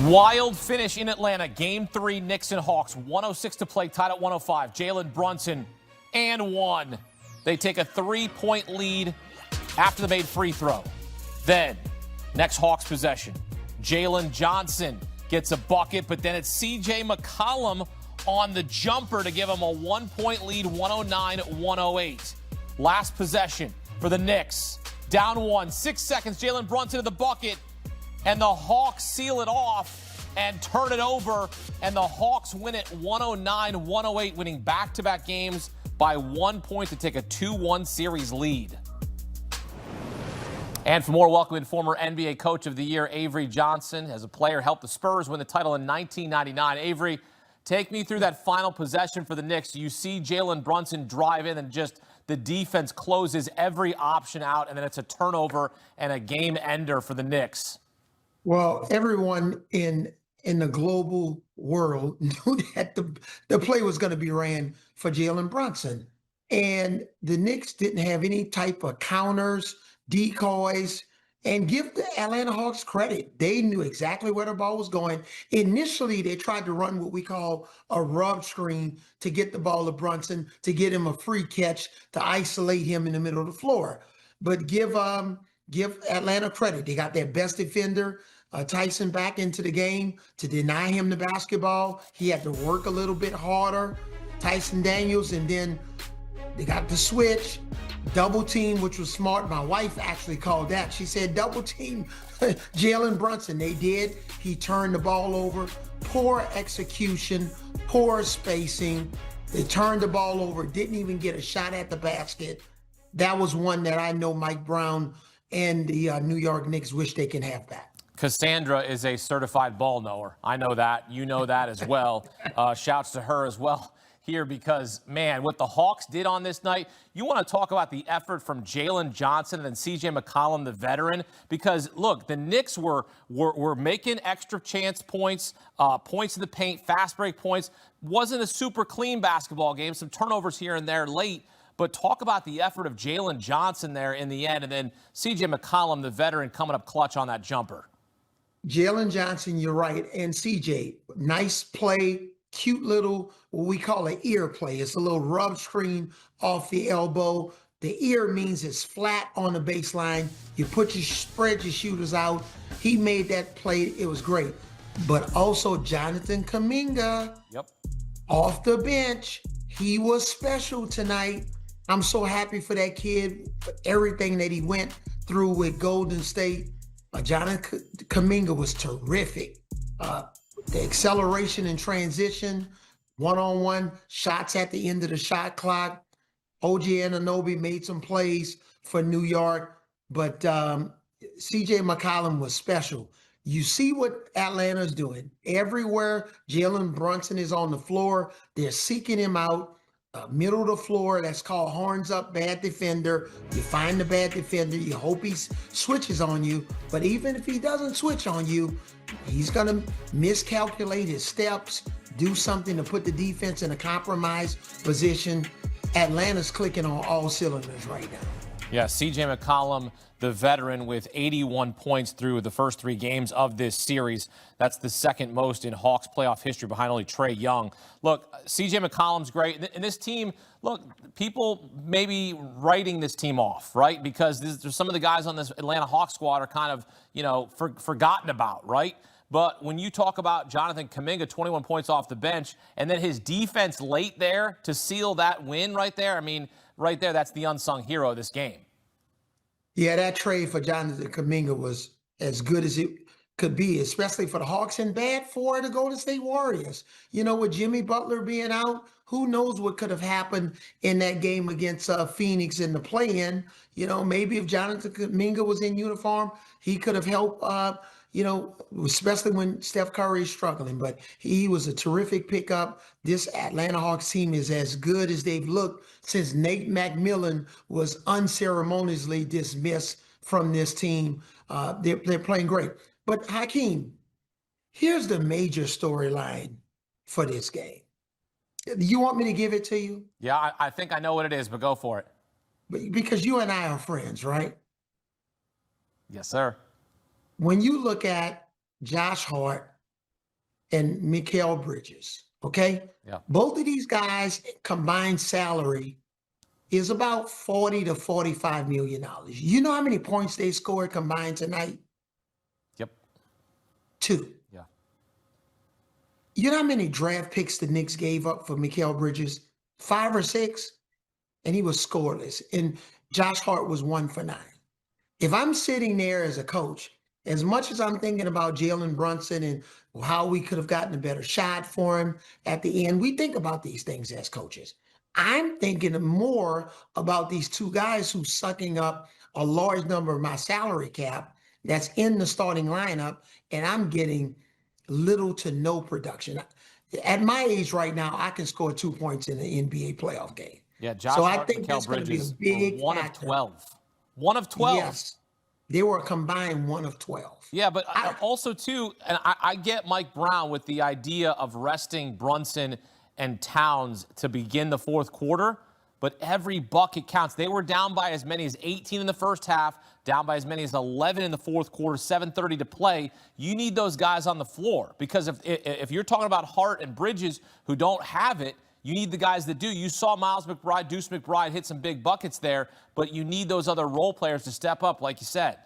Wild finish in Atlanta. Game 3, Knicks and Hawks. 106 to play, tied at 105. Jalen Brunson and one. They take a 3-point lead after the made free throw. Then, next Hawks possession. Jalen Johnson gets a bucket, but then it's CJ McCollum on the jumper to give him a 1-point lead, 109-108. Last possession for the Knicks. Down 1, 6 seconds. Jalen Brunson to the bucket. And the Hawks seal it off and turn it over. And the Hawks win it 109-108, winning back-to-back games by 1 point to take a 2-1 series lead. And for more, welcome in former NBA Coach of the Year, Avery Johnson. As a player, helped the Spurs win the title in 1999. Avery, take me through that final possession for the Knicks. You see Jalen Brunson drive in and just the defense closes every option out, and then it's a turnover and a game ender for the Knicks. Well, everyone in the global world knew that the play was going to be ran for Jalen Brunson. And the Knicks didn't have any type of counters, decoys, and give the Atlanta Hawks credit. They knew exactly where the ball was going. Initially, they tried to run what we call a rub screen to get the ball to Brunson, to get him a free catch, to isolate him in the middle of the floor. But give Atlanta credit. They got their best defender, Tyson, back into the game to deny him the basketball. He had to work a little bit harder, Tyson Daniels, and then they got the switch, double team, which was smart. My wife actually called that. She said, double team Jalen Brunson. They did. He turned the ball over. Poor execution, poor spacing. They turned the ball over, didn't even get a shot at the basket. That was one that I know Mike Brown and the New York Knicks wish they can have back. Cassandra is a certified ball knower. I know that. You know that as well. Shouts to her as well here because, man, what the Hawks did on this night, you want to talk about the effort from Jalen Johnson and then CJ McCollum, the veteran, because, look, the Knicks were making extra chance points, points in the paint, fast break points. Wasn't a super clean basketball game, some turnovers here and there late. But talk about the effort of Jalen Johnson there in the end, and then CJ McCollum, the veteran, coming up clutch on that jumper. Jalen Johnson, you're right, and CJ, nice play, cute little, what we call an ear play. It's a little rub screen off the elbow. The ear means it's flat on the baseline. You spread your shooters out. He made that play. It was great. But also Jonathan Kuminga, off the bench. He was special tonight. I'm so happy for that kid, for everything that he went through with Golden State. Jonathan Kuminga was terrific. The acceleration and transition, one-on-one shots at the end of the shot clock. OG Anunoby made some plays for New York, but CJ McCollum was special. You see what Atlanta's doing. Everywhere Jalen Brunson is on the floor, they're seeking him out. Middle of the floor, that's called horns up, bad defender. You find the bad defender, you hope he switches on you. But even if he doesn't switch on you, he's going to miscalculate his steps, do something to put the defense in a compromised position. Atlanta's clicking on all cylinders right now. Yeah, CJ McCollum, the veteran, with 81 points through the first 3 games of this series. That's the second most in Hawks playoff history behind only Trae Young. Look, CJ McCollum's great. And this team, look, people may be writing this team off, right? Because there's some of the guys on this Atlanta Hawks squad are kind of, forgotten about, right? But when you talk about Jonathan Kuminga, 21 points off the bench, and then his defense late there to seal that win right there, I mean, right there, that's the unsung hero of this game. Yeah, that trade for Jonathan Kuminga was as good as it could be, especially for the Hawks, and bad for the Golden State Warriors. With Jimmy Butler being out, who knows what could have happened in that game against Phoenix in the play-in. Maybe if Jonathan Kuminga was in uniform, he could have helped, especially when Steph Curry is struggling. But he was a terrific pickup. This Atlanta Hawks team is as good as they've looked since Nate McMillan was unceremoniously dismissed from this team. They're playing great. But Hakeem, here's the major storyline for this game. You want me to give it to you? Yeah, I think I know what it is, but go for it. Because you and I are friends, right? Yes, sir. When you look at Josh Hart and Mikal Bridges. Okay. Yeah. Both of these guys combined salary is about $40 to $45 million. You know how many points they scored combined tonight? Yep. 2. Yeah. You know how many draft picks the Knicks gave up for Mikal Bridges? 5 or 6, and he was scoreless. And Josh Hart was 1 for 9. If I'm sitting there as a coach, as much as I'm thinking about Jalen Brunson and how we could have gotten a better shot for him at the end, we think about these things as coaches. I'm thinking more about these 2 guys who's sucking up a large number of my salary cap that's in the starting lineup, and I'm getting little to no production. At my age right now, I can score 2 points in an NBA playoff game. Yeah, Josh So Hart I think and that's Mikal going to be a Bridges big were 1 of factor. 12. 1 of 12. Yes, they were a combined 1 of 12. Yeah, but also, too, and I get Mike Brown with the idea of resting Brunson and Towns to begin the fourth quarter, but every bucket counts. They were down by as many as 18 in the first half, down by as many as 11 in the fourth quarter, 7:30 to play. You need those guys on the floor because if you're talking about Hart and Bridges who don't have it, you need the guys that do. You saw Miles McBride, Deuce McBride hit some big buckets there, but you need those other role players to step up, like you said.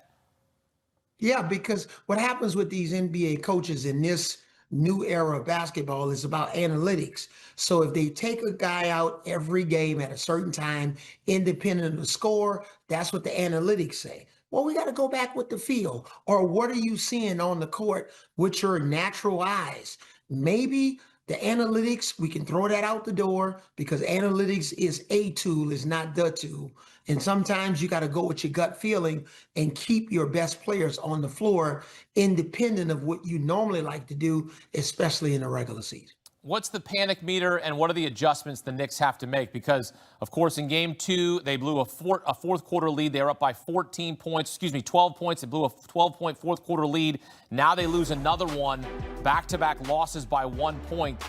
Yeah, because what happens with these NBA coaches in this new era of basketball is about analytics. So if they take a guy out every game at a certain time, independent of the score, that's what the analytics say. Well, we got to go back with the feel. Or what are you seeing on the court with your natural eyes? Maybe the analytics, we can throw that out the door because analytics is a tool, is not the tool. And sometimes you got to go with your gut feeling and keep your best players on the floor independent of what you normally like to do, especially in the regular season. What's the panic meter and what are the adjustments the Knicks have to make? Because, of course, in Game 2, they blew a fourth quarter lead. They were up by 12 points. They blew a 12-point fourth quarter lead. Now they lose another one, back-to-back losses by 1 point.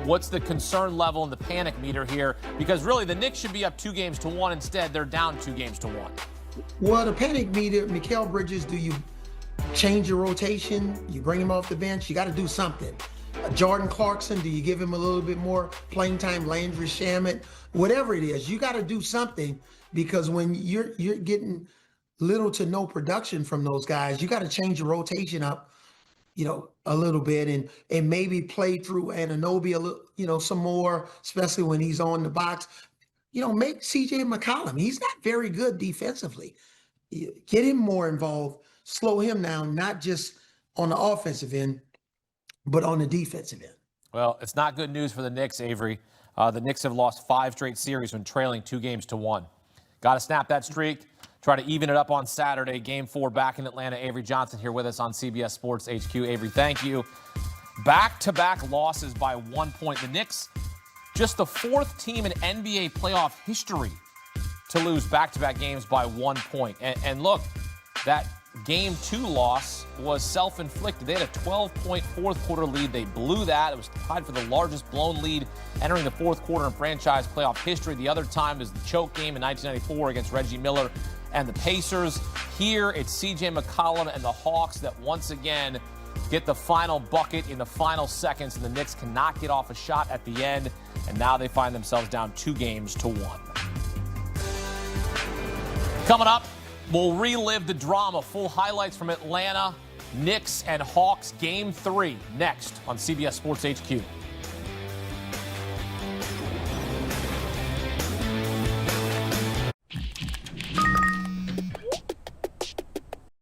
What's the concern level and the panic meter here? Because, really, the Knicks should be up 2-1. Instead, they're down 2-1. Well, the panic meter, Mikal Bridges, do you change your rotation? You bring him off the bench? You got to do something. Jordan Clarkson, do you give him a little bit more playing time? Landry Shamet, whatever it is, you got to do something because when you're getting little to no production from those guys, you got to change your rotation up, a little bit and maybe play through Anunoby a little, some more, especially when he's on the box. Make CJ McCollum. He's not very good defensively. Get him more involved, slow him down, not just on the offensive end, but on the defensive end. Well, it's not good news for the Knicks, Avery. The Knicks have lost 5 straight series when trailing 2-1. Got to snap that streak, try to even it up on Saturday. Game 4 back in Atlanta. Avery Johnson here with us on CBS Sports HQ. Avery, thank you. Back-to-back losses by 1 point. The Knicks, just the 4th team in NBA playoff history to lose back-to-back games by 1 point. And look, that Game 2 loss was self-inflicted. They had a 12-point fourth quarter lead. They blew that. It was tied for the largest blown lead entering the fourth quarter in franchise playoff history. The other time was the choke game in 1994 against Reggie Miller and the Pacers. Here, it's CJ McCollum and the Hawks that once again get the final bucket in the final seconds, and the Knicks cannot get off a shot at the end, and now they find themselves down 2-1. Coming up, we'll relive the drama. Full highlights from Atlanta, Knicks, and Hawks Game 3 next on CBS Sports HQ.